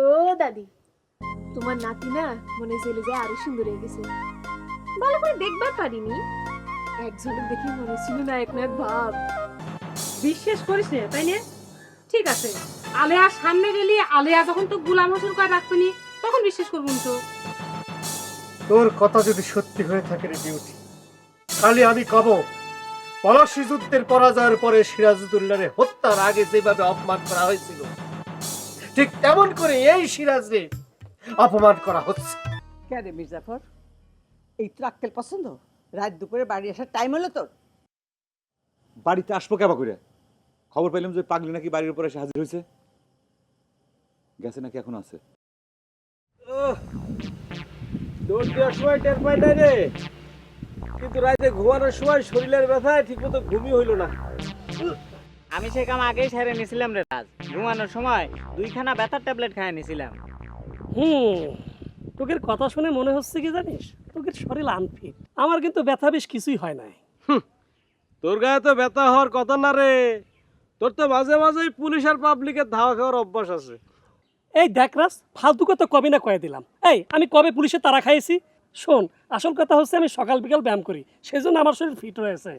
ও দাদি, তোমার নাতি না মনে ছেলে যে আরো সুন্দর হয়ে গেছে। ভালো করে দেখবার পারিনি, একজনের দেখে মনে ছিল না এক ভাব। বিশ্বাস করিস না তাই না? ঠিক আছে, আলেয়ার সামনে গেলি আলেয়া যখন তো গোলাম হোসেন করে রাখবেনি তখন বিশ্বাস করবো তো। তোর কথা যদি সত্যি হয়ে থাকে রে বিউটি, খালি আমি কব পলাশী যুদ্ধের পরাজয়ের পরে সিরাজউদ্দৌলারে হত্যার আগে যেভাবে অপমান করা হয়েছিল, ঠিক তেমন করে এই সিরাজরে অপমান করা হচ্ছে। কেন রে মির্জাফর, এই ট্রাক্কেল পছন্দ? রাত দুপুরে বাড়ি আসার টাইম হলো তোর? বাড়িতে আসবো কেবা করে? খবর পেলাম যে পাগলি নাকি বাড়ির উপরে এসে হাজির হয়েছে। গেছে নাকি এখন আছে? দৌড় দেওয়ার সময় টের পাই নাই রে, কিন্তু রাতে ঘুমানোর সময় শরীরের ব্যথায় ঠিক মতো ঘুমই হইল না। আমি সে কাম আগেই সেরে নিয়েছিলাম রে রাজ। ঘুমানোর সময় 2খানা ব্যথার ট্যাবলেট খাইয়ে নিয়েছিলাম। তোকের কথা শুনে মনে হচ্ছে কি জানিস, তোকের শরীর আনফিট। আমার কিন্তু ব্যথা বেশ কিছুই হয় নাই। তোর গায়ে তো ব্যথা হওয়ার কথা না রে, তোর তো মাঝে মাঝেই পুলিশ আর পাবলিকের ধাওয়া খাওয়ার অভ্যাস আছে। এই দেখ রাস, ফালতু কথা কবে না কয়ে দিলাম। এই আমি কবে পুলিশে তারা খাইছি? শোন, আসল কথা হচ্ছে আমি সকাল বিকাল ব্যায়াম করি, সেই জন্য আমার শরীর ফিট রয়েছে।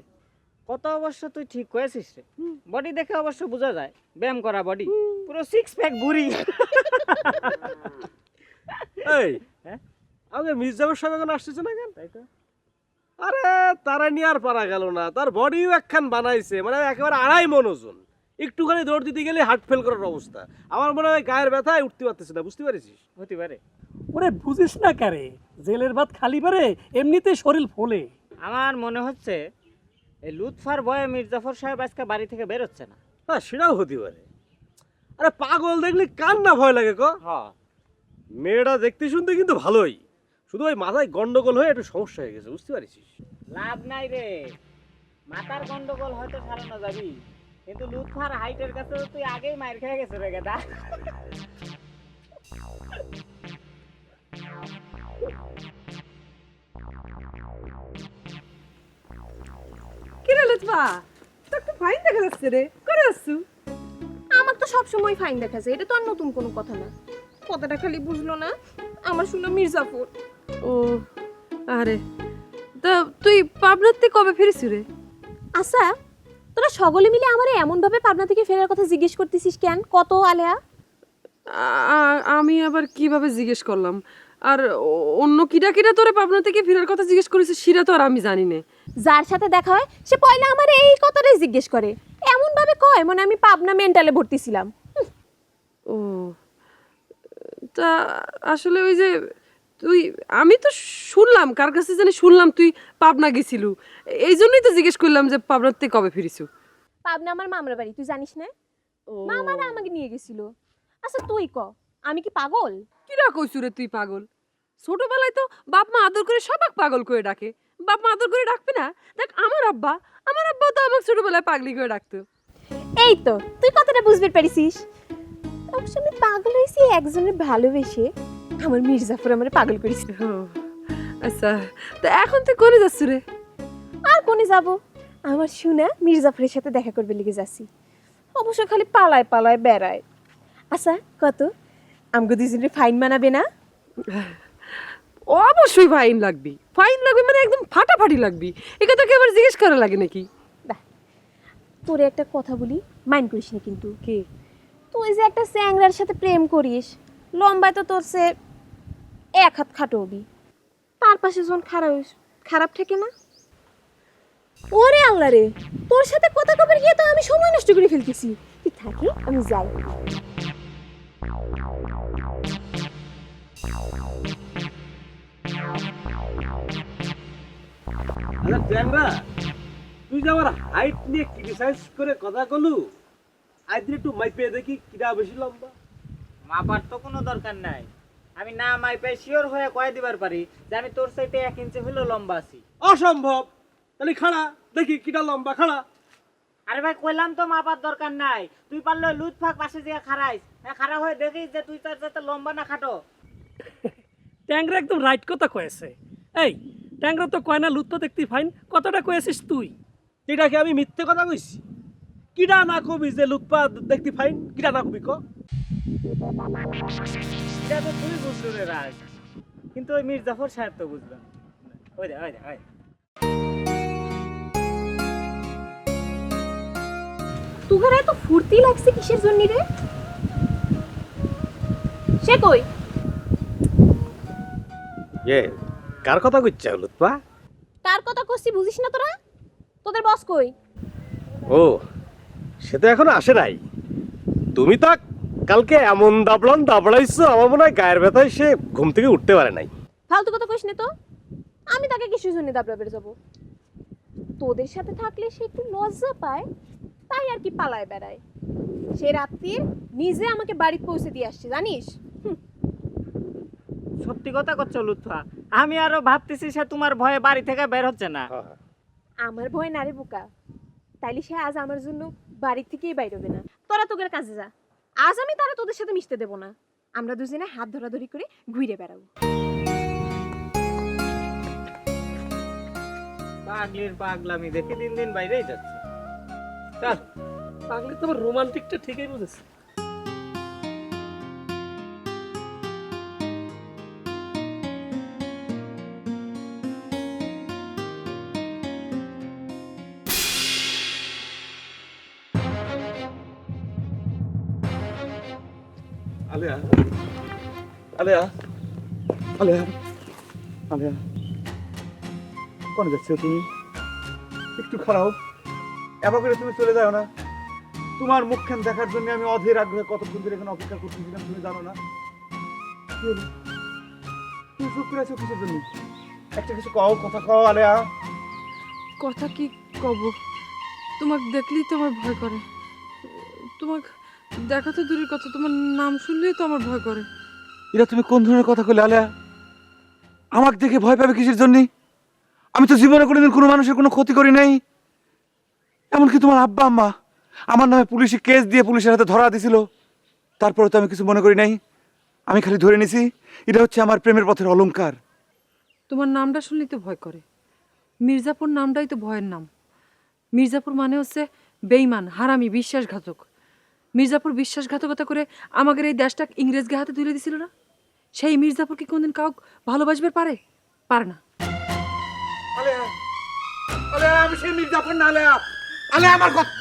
কত অবশ্য তুই ঠিক করেছিস রে, বডি দেখে অবশ্য বোঝা যায় ব্যায়াম করা বডি, পুরো 6 প্যাক বুড়ি। এই হ্যাঁ? আমাদের মির্জাফর সাহেব এখন আসতেছে না কেন? তাই তো। আরে তারা নিয়ে আর পারা গেল না, তার বডিও একখান বানাইছে, মানে একেবারে 2.5 মণ ওজন। একটুখানি দৌড় দিতে গেলে হার্ট ফেল করার অবস্থা। আমার মনে হয় গায়ের ব্যথায় উঠতে পারতেছে না, বুঝতে পারিস? হতে পারে। ওরে বুঝিস না কারে, জেলের ভাত খালি পারে এমনিতে শরীর ফোলে। আমার মনে হচ্ছে এই লুৎফার ভয়ে মির্জাফর সাহেব আজকে বাড়ি থেকে বের হচ্ছে না। হ্যাঁ, সেটাও হতে পারে। আরে পাগল দেখলে কার না ভয় লাগে ক? হ্যাঁ, মেয়েটা দেখতে শুনতে কিন্তু ভালোই, শুধু ওই মাথায় গন্ডগোল হয়ে একটু সমস্যা হয়ে গেছে, বুঝতে পারিস? লাভ নাই রে, মাথার গন্ডগোল হয়তো সারানো যাবি, কিন্তু লুৎফার হাইটের কাছে তুই আগেই মার খেয়ে গেছে রে গেদা। কি রে লুৎফা, তোর তো ফাইন দেখা যাচ্ছে রে, করে আসছু? আমার তো সবসময় ফাইন দেখা যায়, এটা তো আর নতুন কোনো কথা না। কথাটা খালি বুঝলো না, আমার শুনো মির্জাফর। ও আরে, তা তুই পাবনাতে কবে ফিরিস রে? আচ্ছা, তোরা সকলে মিলে আমারে এমন ভাবে পাবনা থেকে ফেরার কথা জিজ্ঞেস করতেছিস কেন? কত আলেয়া? আমি আবার কিভাবে জিজ্ঞেস করলাম? আর অন্য কিরা কিরা তোরে পাবনা থেকে ফেরার কথা জিজ্ঞেস করেছে সেটা তো আর আমি জানি না। যার সাথে দেখা হয় সে পয়লা আমারে এই কথাটাই জিজ্ঞেস করে, এমন ভাবে কয় মানে আমি পাবনা মেন্টালে ভর্তি ছিলাম। ও, তা আসলে ওই যে তুই, আমি তো শুনলাম কার কাছে জানি শুনলাম তুই পাবনা গেছিল, এই জন্যই তো জিজ্ঞেস করলাম যে পাবনার থেকে কবে ফিরিস। পাবনা আমার মামার বাড়ি, তুই জানিস না? ও, মামারা আমাকে নিয়ে গেছিল। আচ্ছা তুই ক, আমি কি পাগল? কিরা কইছু রে তুই পাগল? ছোটবেলায় তো বাপ মা আদর করে সবাক পাগল করে ডাকে, বাপ মা আদর করে ডাকবে না? দেখ আমার আব্বা তো আমাকে ছোটবেলায় পাগলি করে ডাকতো। এই তো তুই কথাটা বুঝতে পেরেছিস। অবশ্য আমি পাগল হয়েছি একজনের ভালোবেসে, আমার মির্জাফর আমার পাগল করেছিল। ও, আচ্ছা, তা এখন তুই করে যাচ্ছ রে? আর কোনে যাব, আমার শুনা মির্জাফরের সাথে দেখা করবে লেগে যাচ্ছি। অবশ্য খালি পালায় পালায় বেড়ায়। আচ্ছা কত আমাকে দুজনের ফাইন মানাবে না? অবশ্যই ফাইন লাগবে, ফাইন লাগবে মানে একদম ফাটাফাটি লাগবে। এ কথা কি আবার জিজ্ঞেস করা লাগে নাকি? তোরে একটা কথা বলি, মাইন্ড করিস না কিন্তু। কে? তুই যে একটা স্যাংরার সাথে প্রেম করিস, লম্বায় তো তোর সে 1 হাত খাটো হবি, তার পাশে যখন খারাপ থাকে না? ওরে আল্লাহ রে, তোর সাথে কথা কবার গিয়ে তো আমি সময় নষ্ট করে ফেলতেছি। তুই থাকি, আমি যাই। আরে ট্যাংরা, তুই যে আমার হাইট নিয়ে ক্রিটিসাইজ করে কথা কলু, আজ দিন একটু মাইপে দেখি কিরা বেশি লম্বা। মাপার তো কোনো দরকার নাই, আমি না মাইপে শিওর হয়ে কয়ে দিবার পারি যে আমি তোর চাইতে 1 ইঞ্চি হলেও লম্বা আছি। অসম্ভব, তাহলে খাড়া দেখি কিটা লম্বা, খাড়া। আরে ভাই কইলাম তো মাপার দরকার নাই, তুই পারলে লুৎফাক পাশে দিয়ে খাড়াইস, খাড়া হয়ে দেখিস যে তুই তার চাইতে লম্বা না খাটো। ট্যাংরা একদম রাইট কথা কয়েছে। এই ট্যাংরা তো কয় না লুৎফা দেখতে ফাইন, কতটা কয়েছিস তুই? এটাকে আমি মিথ্যে কথা কইছি? কিডা না কবি যে লুৎপা দেখতে ফাইন, কিডা না কবি ক? এটা তো তুই বুঝলো রে রাজ, কিন্তু ওই মির্জাফর সাহেব তো বুঝলো না। ওই দে ওই দে ওই দে। তোর এত ফুর্তি লাগছে কিসের জন্য রে? সে কই? কার কথা কইছা লুৎফা? কার কথা কইছি বুঝিস না তোরা? তোদের বস কই? ও, সে তো এখনো আসে নাই। তুমি তো কালকে এমন দাবড়াইছো, আমার মনে হয় গায়ের ব্যথায় সে ঘুম থেকে উঠতে পারে নাই। ফালতু কথা কইস না তো। আমি তাকে কিসের জন্য দাবড়াবে যাব? তোদের সাথে থাকলে সে একটু লজ্জা পায়, তাই আর কি পালায় বেড়ায়। সে রাত্রি নিজে আমাকে বাড়ি পৌঁছে দিয়ে আসছে জানিস? সত্যি কথা করছো লুৎফা, আমি আরো ভাবতেছি সে তোমার ভয়ে বাড়ি থেকে বের হচ্ছে না। আমার ভয় না রে বোকা, তাইলে সে আজ আমার জন্য বাড়ি থেকেই বাইরে হবে না। তোরা তোদের কাজে যা, আজ আমি তারা তোদের সাথে মিশতে দেব না। আমরা দুজনে হাত ধরাধরি করে ঘুরে বেড়াবো। পাগলির পাগলামি দেখে দিন দিন বাইরেই যাচ্ছে। চল। পাগলি তো আমার রোমান্টিকটা ঠিকই বুঝেছে। আলেয়া আলেয়া আলেয়া আলেয়া, কোনে যাচ্ছ তুমি? একটু খারাপ, এবার করে তুমি চলে যাও না। তোমার মুখখান দেখার জন্য আমি অধীর আগ্রহে কতক্ষণ ধরে এখানে অপেক্ষা করতেছিলাম, তুমি জানো না? কি হলো? তুমি চুপ করে আছো কিসের জন্য? একটা কিছু কও, কথা কও আলেয়া। কথা কি কব? তোমাকে দেখলেই তো আমার ভয় করে। তোমাকে দেখা তো দূরের কথা, তোমার নাম শুনলেই তো আমার ভয় করে। এটা তুমি কোন ধরনের কথা কইলে আলেয়া? আমাকে দেখে ভয় পাবে কিসের জন্য? আমি তো জীবনে কোনোদিন কোনো মানুষের কোনো ক্ষতি করি নাই। এমনকি তোমার আব্বা আম্মা আমার নামে পুলিশে কেস দিয়ে পুলিশের হাতে ধরা দিছিল, তারপরে তো আমি কিছু মনে করি নাই। আমি খালি ধরে নিছি এটা হচ্ছে আমার প্রেমের পথের অলংকার। তোমার নামটা শুনলেই তো ভয় করে। মির্জাপুর নামটাই তো ভয়ের নাম। মির্জাপুর মানে হচ্ছে বেঈমান, হারামি, বিশ্বাসঘাতক। মির্জাপুর বিশ্বাসঘাতকতা করে আমাদের এই দেশটা ইংরেজকে হাতে তুলে দিছিল না? সেই মির্জাপুর কি কোনদিন কাউকে ভালোবাসবে পারে? পারে না। আলেয়া আলেয়া, আমি সেই মির্জাপুর না আলেয়া। আলেয়া আমার কথা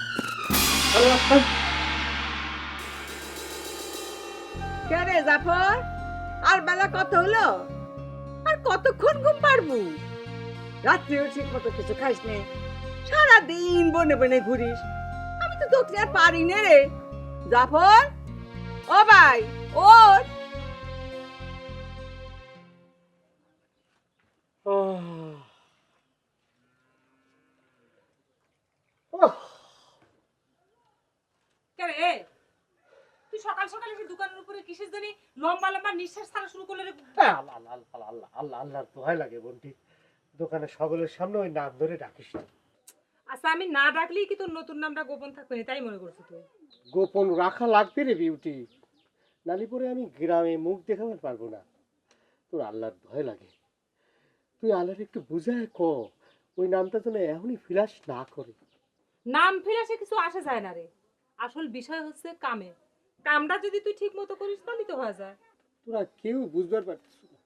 কে রে জাফর? আর বেলা কত হলো? আর কতক্ষণ ঘুম পারবো? রাত্রিও ঠিক মতো কিছু খাইস নে, সারাদিন বনে বনে ঘুরিস। আমি তো তোকে আর পারি না রে জাফর। ও ভাই ওর তুই সকাল সকাল এসে দোকানের উপরে কিসের জানি লম্বা লম্বা নিঃশ্বাস ছাড়া শুরু করলে? আল্লাহ আল্লাহ আল্লাহ আল্লাহ আল্লাহ আল্লাহর দোহাই লাগে বন্টি, দোকানে সকলের সামনে ওই নাম ধরে ডাকিস না। আচ্ছা, আমি না ডাকলেই কি তোর নতুন নামটা গোপন থাকবে না তাই মনে করছো তুই? গোপন রাখা লাগবে রে বিউটি, নালি পরে আমি গ্রামে মুখ দেখাতে পারবো না। তোর আল্লাহর ভয় লাগে, তুই আল্লাহর একটু বুঝায় ক ওই নামটা যেন এখনই ফিলাস না করে। নাম ফিরাসে কিছু আসে যায় না রে, আসল বিষয় হচ্ছে কামে। কামটা যদি তুই ঠিক মতো করিস তাহলে তো হয়ে যায়। তোরা কেউ বুঝবার পারছিস না,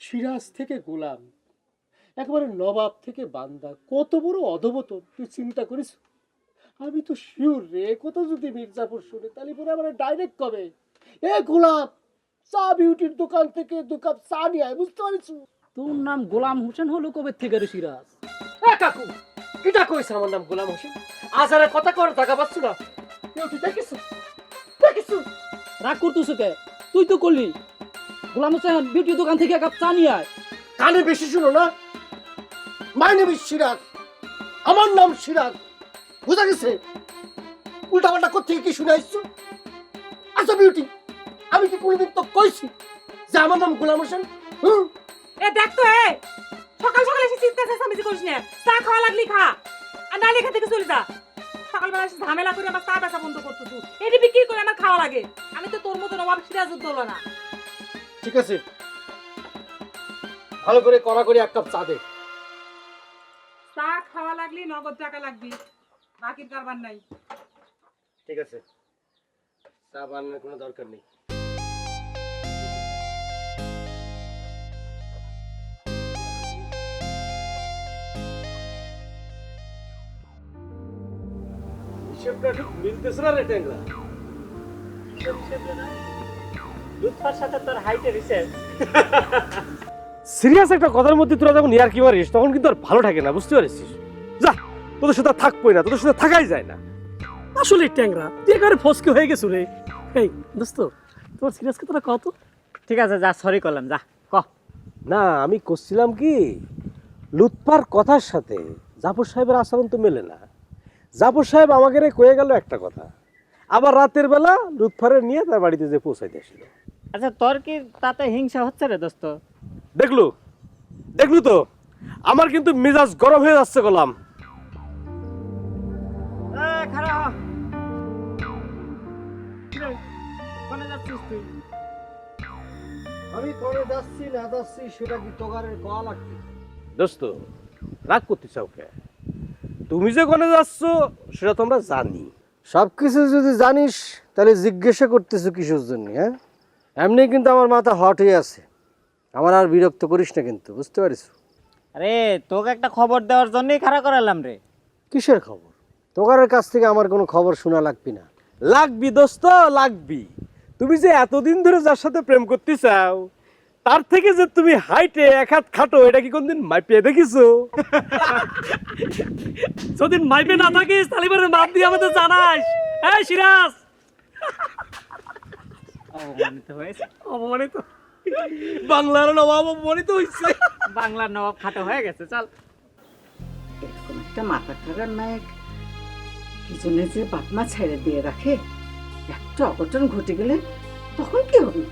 সিরাজ থেকে গোলাম, একেবারে নবাব থেকে বান্দা, কত বড় অধবতন তুই চিন্তা করিস? আমি তো শিওর রে, কত যদি মির্জাপুর শুনে তাহলে পরে আমার ডাইরেক্ট কবে এ গোলাম চা বিউটির দোকান থেকে 2 কাপ চা নিয়ে আয়, বুঝতে পারিস? তোর নাম গোলাম হোসেন হলো কবে থেকে রে সিরাজ? কাকু কিটা কইছে আমার নাম গোলাম হোসেন? আজ আর কথা করে টাকা পাচ্ছ না? বিউটি দেখিস দেখিস? রাগ করতেছো কে? তুই তো করলি। গোলাম হোসেন বিউটি দোকান থেকে এক কাপ চা নিয়ে আয়। কানে বেশি শুনো না, মাই নেম ইজ সিরাজ, আমার নাম সিরাজ, বুঝা গেছে? উল্টা পাল্টা কোথেকে কি শুনে আসছো? আচ্ছা বিউটি, আমি কি কোনোদিন তো কইছি যে আমার নাম গোলাম হোসেন? এ দেখ তো, এ সকাল সকাল এসে চিন্তা চেঁচামেচি করিস না। চা খাওয়া লাগলি খা, আর না লেখা থেকে চলে যা। সকালবেলা এসে ঝামেলা করে আমার চা বেচা বন্ধ করতো তুই। এটি বিক্রি করে আমার খাওয়া লাগে। আমি তো তোর মতো নবাব সিরাজউদ্দৌলা হলো না। ঠিক আছে, ভালো করে কড়া করে 1 কাপ চা দে। চা খাওয়া লাগলি নগদ টাকা লাগবি, বাকির কারবার নাই। ঠিক আছে, চা বানানোর কোনো দরকার নেই। হিসেবটা ঠিক মিলতেছে না রে ট্যাংরা। লুৎফার সাথে তোর হাইটের হিসেব। সিরিয়াস একটা কথার মধ্যে তোরা যখন ইয়ার কি মারিস তখন কিন্তু আর ভালো থাকে না, বুঝতে পারিস? যা, তোদের সাথে আর থাকবোই না, তোদের সাথে থাকাই যায় না। আসলে ট্যাংরা তুই একেবারে ফসকে হয়ে গেছো রে। এই দোস্ত, তোমার সিরিয়াস কথাটা কত? ঠিক আছে, যা সরি করলাম, যা ক। না, আমি করছিলাম কি, লুৎফার কথার সাথে জাফর সাহেবের আচরণ তো মেলে না। জাফর সাহেব আমাকে কয়ে গেল একটা কথা, আবার রাতের বেলা লুৎফারে নিয়ে তার বাড়িতে যে পৌঁছাইতে আসছিল। আচ্ছা, তোর কি তাতে হিংসা হচ্ছে রে দোস্ত? দেখলু দেখলু তো, আমার কিন্তু মেজাজ গরম হয়ে যাচ্ছে গোলাম। খারাপ কোনে যাচ্ছিস তুই? আমি কোনে যাচ্ছি না যাচ্ছি সেটা কি তোগারের কয়া লাগবে? দোস্ত, রাগ করতে চাও কে? তুমি যে কোনে যাচ্ছ সেটা তোমরা জানি। সবকিছু যদি জানিস তাহলে জিজ্ঞাসা করতেছো কিসের জন্য? হ্যাঁ, এমনি কিন্তু আমার মাথা হট হয়ে আছে, আমার আর বিরক্ত করিস না কিন্তু, বুঝতে পারিস? আরে তোকে একটা খবর দেওয়ার জন্যই খাড়া করালাম রে। কিসের খবর? তোগারের কাছ থেকে আমার কোনো খবর শোনা লাগবি না। লাগবি দোস্ত, লাগবি। তুমি যে এতদিন ধরে যার সাথে প্রেম করতে চাও তার থেকে যে তুমি হাইটে এক হাত খাটো, এটা কি কোনদিন মাইপে দেখিছো? যদি মাইপে না থাকিস তাহলে এবারে মাপ দিয়ে আমাদের জানাস। এই সিরাজ, অপমানিত হয়েছে। অপমানিত বাংলার নবাব অপমানিত হইছে। বাংলার নবাব খাটো হয়ে গেছে। চল, এরকম একটা মাথা খারাপ নায়ক কি জন্য যে বাপমা ছেড়ে দিয়ে রাখে? একটা অঘটন ঘটে গেলে তখন কি হবে?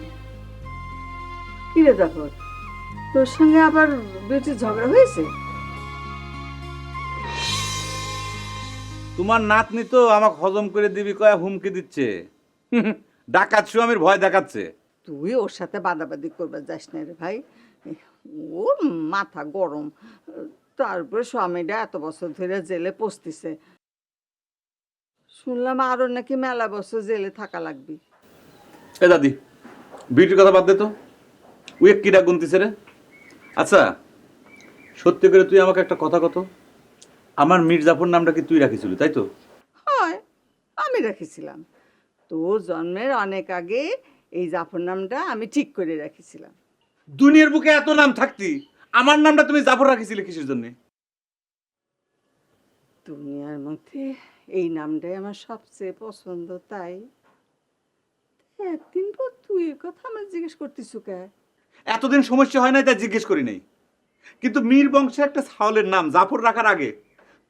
কি রে জাফর, তোর সঙ্গে আবার বেশি ঝগড়া হয়েছে? তোমার নাতনি তো আমাকে হজম করে দিবি কয়া হুমকি দিচ্ছে। ডাকাত স্বামীর ভয় দেখাচ্ছে। তুই ওর সাথে বাদাবাদি করবার যাস না রে ভাই, ওর মাথা গরম। তারপরে স্বামীটা এত বছর ধরে জেলে পচতিছে, শুনলাম আরো নাকি মেলা বছর জেলে থাকা লাগবে। এ দাদি, বিউটির কথা বাদ দে তো, উইক কিডা গুনতিছে রে। আচ্ছা, সত্যি করে তুই আমাকে একটা কথা কত, আমার মির্জাফর নামটা কি তুই রাখিছিলি, তাই তো? হয়, আমি রেখেছিলাম। তোর জন্মের অনেক আগে এই জাফর নামটা আমি ঠিক করে রেখেছিলাম। দুনিয়ার বুকে এত নাম থাকতি আমার নামটা তুমি জাফর রাখিছিলে কিসের জন্য? দুনিয়ার মধ্যে এই নামটাই আমার সবচেয়ে পছন্দ, তাই একদিন পর তুই এ কথা আমার জিজ্ঞেস করতিস কে? এতদিন সমস্যা হয় নাই তাই জিজ্ঞেস করি নাই, কিন্তু মীর বংশে একটা ছাওলের নাম জাফর রাখার আগে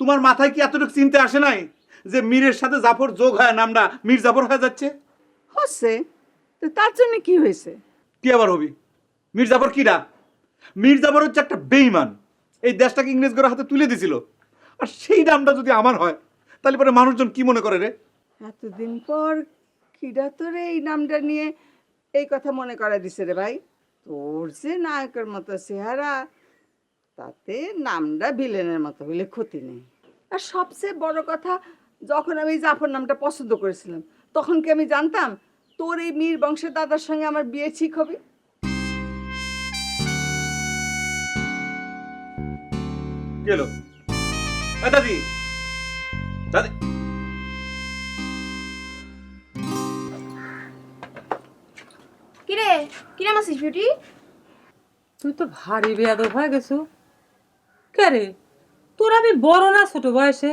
তোমার মাথায় কি এতটুকু চিন্তা আসে নাই যে মীরের সাথে জাফর যোগ হয় নামটা মীর জাফর হয়ে যাচ্ছে? হচ্ছে তো, তার জন্য কি হয়েছে? কি আবার হবি? মীর জাফর কিরা? মীর জাফর হচ্ছে একটা বেঈমান, এই দেশটাকে ইংরেজদের হাতে তুলে দিছিল। আর সেই নামটা যদি আমার হয় তাহলে পরে মানুষজন কি মনে করে রে? এতদিন পর কিরা তোর এই নামটা নিয়ে এই কথা মনে করা দিছে রে ভাই? তোর যে নায়কের মতো চেহারা, তাতে নামটা ভিলেনের মতো হইলে ক্ষতি নেই। আর সবচেয়ে বড় কথা, যখন আমি জাফর নামটা পছন্দ করেছিলাম তখন কি আমি জানতাম তোর এই মীর বংশের দাদার সঙ্গে আমার বিয়ে ঠিক হবে? গেল দাদি, দাদি কিরে কিরে মাসিস বিউটি? তুই তো ভারী বেয়াদব হয়ে গেছো। কে রে, তোর আমি বড় না ছোট বয়সে,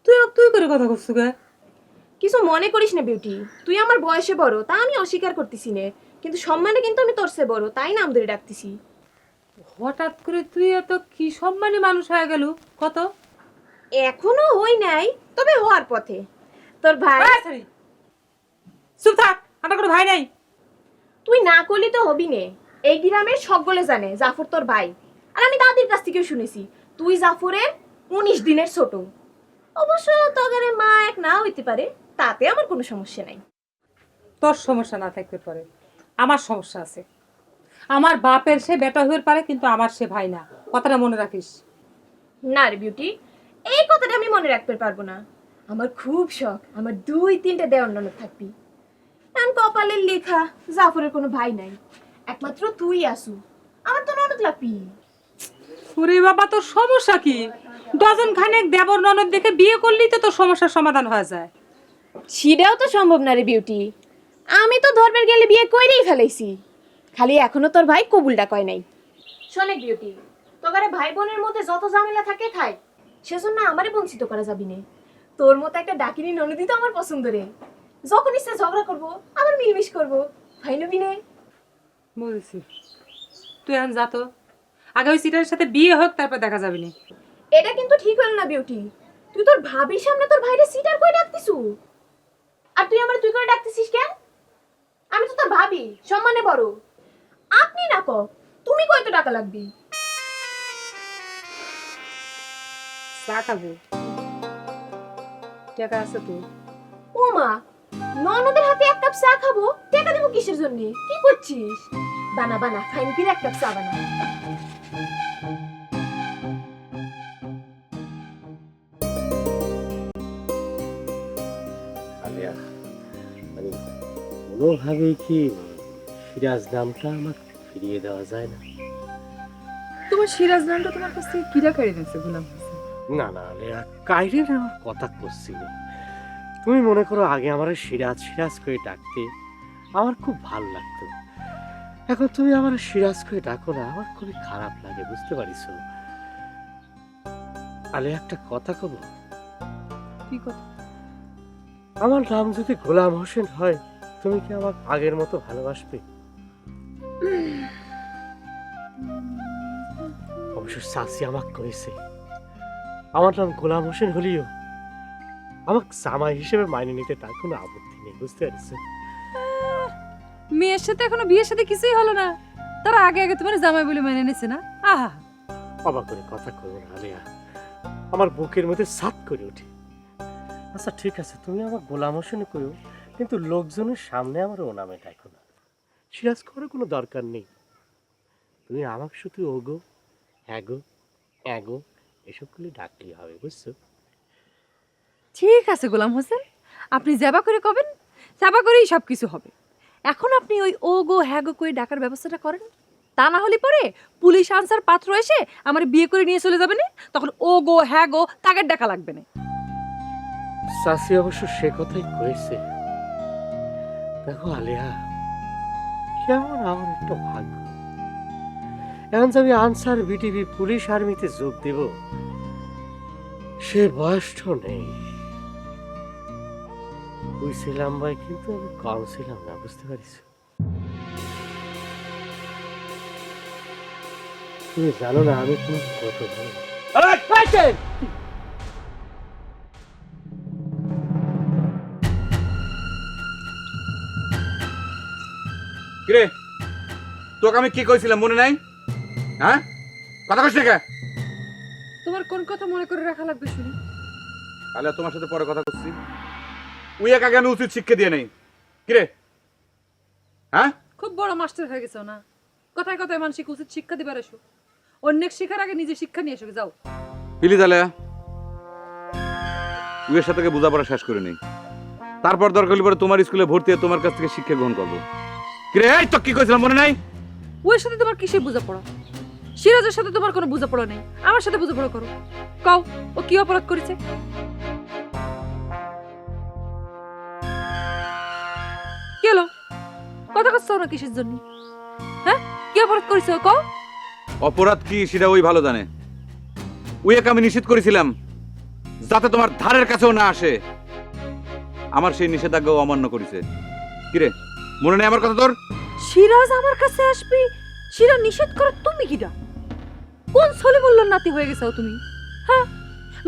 তুই তুই করে কথা করছো কে? কিছু মনে করিস না বিউটি, তুই আমার বয়সে বড় তা আমি অস্বীকার করতেছি না, কিন্তু সম্মানে কিন্তু আমি তোর চেয়ে বড়, তাই নাম ধরে ডাকতেছি। হঠাৎ করে তুই এত কি সম্মানী মানুষ হয়ে গেল কত? এখনো হই নাই, তবে হওয়ার পথে। তোর ভাই। চুপ থাক, আমার কোনো ভাই নাই। তুই না করলি তো হবি নে, এই গ্রামের সকলে জানে জাফর তোর ভাই। আর আমি দাদির কাছ থেকেও শুনেছি তুই জাফরের 19 দিনের ছোট। অবশ্য তোদের মা এক না হইতে পারে, তাতে আমার কোনো সমস্যা নাই। তোর সমস্যা না থাকতে পারে, আমার সমস্যা আছে। আমার বাপের সে বেটা হয়ে পারে, কিন্তু আমার সে ভাই না, কথাটা মনে রাখিস। না রে বিউটি, এই কথাটা আমি মনে রাখতে পারবো না। আমার খুব শখ আমার 2-3টে দেওয়ার ননদ থাকবি, কপালের লেখা জাফরের কোনো ভাই নাই, একমাত্র তুই আসু। আমার তো ননদ লাগবি। ওরে বাবা, তোর সমস্যা কি? ডজন খানেক দেবর ননদ দেখে বিয়ে করলেই তো তোর সমস্যার সমাধান হয়ে যায়। সেটাও তো সম্ভব না রে বিউটি। আমি তো ধর্মের গেলে বিয়ে কইরেই ফেলাইছি, খালি এখনো তোর ভাই কবুলটা কয় নাই। শোনে বিউটি, তোকারে ভাই বোনের মধ্যে যত ঝামেলা থাকে থাই, সেজন্য আমারে বঞ্চিত করা যাবি না। তোর মতো একটা ডাকিনী ননদি তো আমার পছন্দ রে। যখন ইচ্ছে ঝগড়া করবো, আবার মিলমিশ করবো, ভাই নবী নে। বুঝেছি, তুই এখন যা তো, আগে ওই সিটারের সাথে বিয়ে হোক, তারপর দেখা যাবে না। এটা কিন্তু ঠিক হলো না বিউটি। তুই তোর ভাবির সামনে তোর ভাইরে সিটার কই ডাকতিছু, আর তুই আমার তুই করে ডাকতেছিস কেন? আমি তো তোর ভাবি, সম্মানে বড়। আপনি না ক, তুমি কত টাকা লাগবে? চা খাবো, টাকা আছে তো? ও মা, ননদের হাতে এক কাপ চা খাবো, টাকা দেবো কিসের জন্য? কি করছিস? বানা বানা, ফাইন করে এক কাপ চা বানা। আলিয়া, মানে কোনোভাবেই কি সিরাজ নামটা আমার ফিরিয়ে দেওয়া যায় না? তোমার সিরাজ নামটা তোমার কাছ থেকে কিরা কেড়ে নিয়েছে গোলাম হোসেন? না না আলিয়া, কাইরে নেওয়ার কথা করছি না। তুমি মনে করো আগে আমার সিরাজ সিরাজ করে ডাকতে আমার খুব ভাল লাগতো, এখন তুমি আমার সিরাজ করে ডাকো না, আমার খুবই খারাপ লাগে, বুঝতে পারিস? আলিয়া, একটা কথা কব? কি কথা? আমার নাম যদি গোলাম হোসেন হয়, তুমি কি আমার আগের মতো ভালোবাসবে? অবশ্য চাচি আমাকে করেছে, আমার নাম গোলাম হোসেন হলেও আমাকে জামাই হিসেবে মাইনে নিতে তার কোনো আপত্তি নেই, বুঝতে পারছো? মেয়ের সাথে এখনো বিয়ের সাথে কিছুই হলো না, তারা আগে আগে তোমার জামাই বলে মেনে নিছে না? আহা, অবাক করে কথা করবো না আলিয়া, আমার বুকের মধ্যে সাত করে ওঠে। আচ্ছা ঠিক আছে, তুমি আমার গোলাম হোসেন করো, কিন্তু লোকজনের সামনে আমার ও নামে ডাকো না। সিরাজ করার কোনো দরকার নেই, তুমি আমাকে শুধু ওগো, হ্যাগো, অ্যাগো এসব গুলি ডাকলেই হবে, বুঝছো? ঠিক আছে গোলাম হোসেন, আপনি যাবা করে কবেন, যাবা করেই সব কিছু হবে। এখন আপনি ওই ও গো হ্যাঁ গো করে ডাকার ব্যবস্থাটা করেন, তা না হলে পরে পুলিশ আনসার পাত্র এসে আমার বিয়ে করে নিয়ে চলে যাবে না, তখন ও গো হ্যাঁ গো তাকে ডাকা লাগবে না। চাচি অবশ্য সে কথাই কয়েছে। দেখো আলিয়া, কেমন আমার একটা ভাগ্য, এখন যে আমি আনসার বিটিভি পুলিশ আর্মিতে যোগ দেব, সে বয়সটা নেই। বুঝছিলাম ভাই, কিন্তু আমি কম ছিলাম না, বুঝতে পারিস? তুমি জানো না আমি তোমার কত ভালো। কিরে, তোকে আমি কি কইছিলাম মনে নাই? হ্যাঁ, কথা কইছ না? তোমার কোন কথা মনে করে রাখা লাগবে শুনি? তাহলে তোমার সাথে পরে কথা করছি। উই একা আমি উচিত শিক্ষা দিয়ে নেই। কিরে, হ্যাঁ? খুব বড় মাস্টার হয়ে গেছো না, কথায় কথায় মানুষকে উচিত শিক্ষা দিবার এসো, অনেক শিখার আগে নিজে শিক্ষা নিয়ে এসো। যাও প্লিজ আলিয়া, উইয়ের সাথে বোঝাপড়া শেষ করে নেই, তারপর দরকার হলে পরে তোমার স্কুলে ভর্তি হয়ে তোমার কাছ থেকে শিক্ষা গ্রহণ করবো। কিরে, এই তো কি কইছিলাম মনে নাই? ওর সাথে তোমার কিসের বোঝাপড়া? সিরাজের সাথে তোমার কোনো বোঝাপড়া নেই, আমার সাথে বোঝাপড়া করো। কও, ও কি অপরাধ করেছে? কি হলো, কথা কচ্ছ না কিসের জন্য? হ্যাঁ, কি অপরাধ করেছে ও? কও। অপরাধ কি সেটা ওই ভালো জানে। উইয়াকে আমি নিষেধ করেছিলাম যাতে তোমার ধারের কাছেও না আসে, আমার সেই নিষেধাজ্ঞা অমান্য করেছে। কিরে, মনে নেই আমার কথা তোর? সিরাজ আমার কাছে আসবি, সিরাজ নিষেধ করে তুমি কিডা? কোন ছলে বলল নাতি হয়ে গেছো তুমি? হ্যাঁ,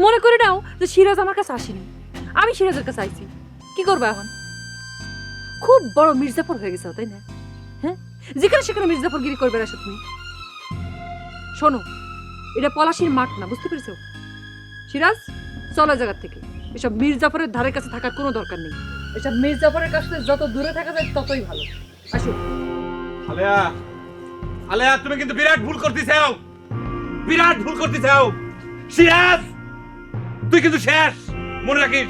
মনে করে নাও যে সিরাজ আমার কাছে আসেনি, আমি সিরাজের কাছে আইছি। কি করবে এখন? খুব বড় মির্জাফর হয়ে গেছে, তাই না? হ্যাঁ, যেখানে সেখানে মির্জাফরগিরি করবে আসো তুমি। শোনো, এটা পলাশির মাঠ না, বুঝতে পেরেছো? সিরাজ, চলো জায়গা থেকে। এসব মির্জাফরের ধারের কাছে থাকার কোনো দরকার নেই, এসব মির্জাফরের কাছে যত দূরে থাকা যায় ততই ভালো। আসো। আলেয়া, আলেয়া, তুমি কিন্তু বিরাট ভুল করতেছাও, বিরাট ভুল করতেছাও। সিরাজ, তুই কিন্তু শেষ, মনে রাখিস।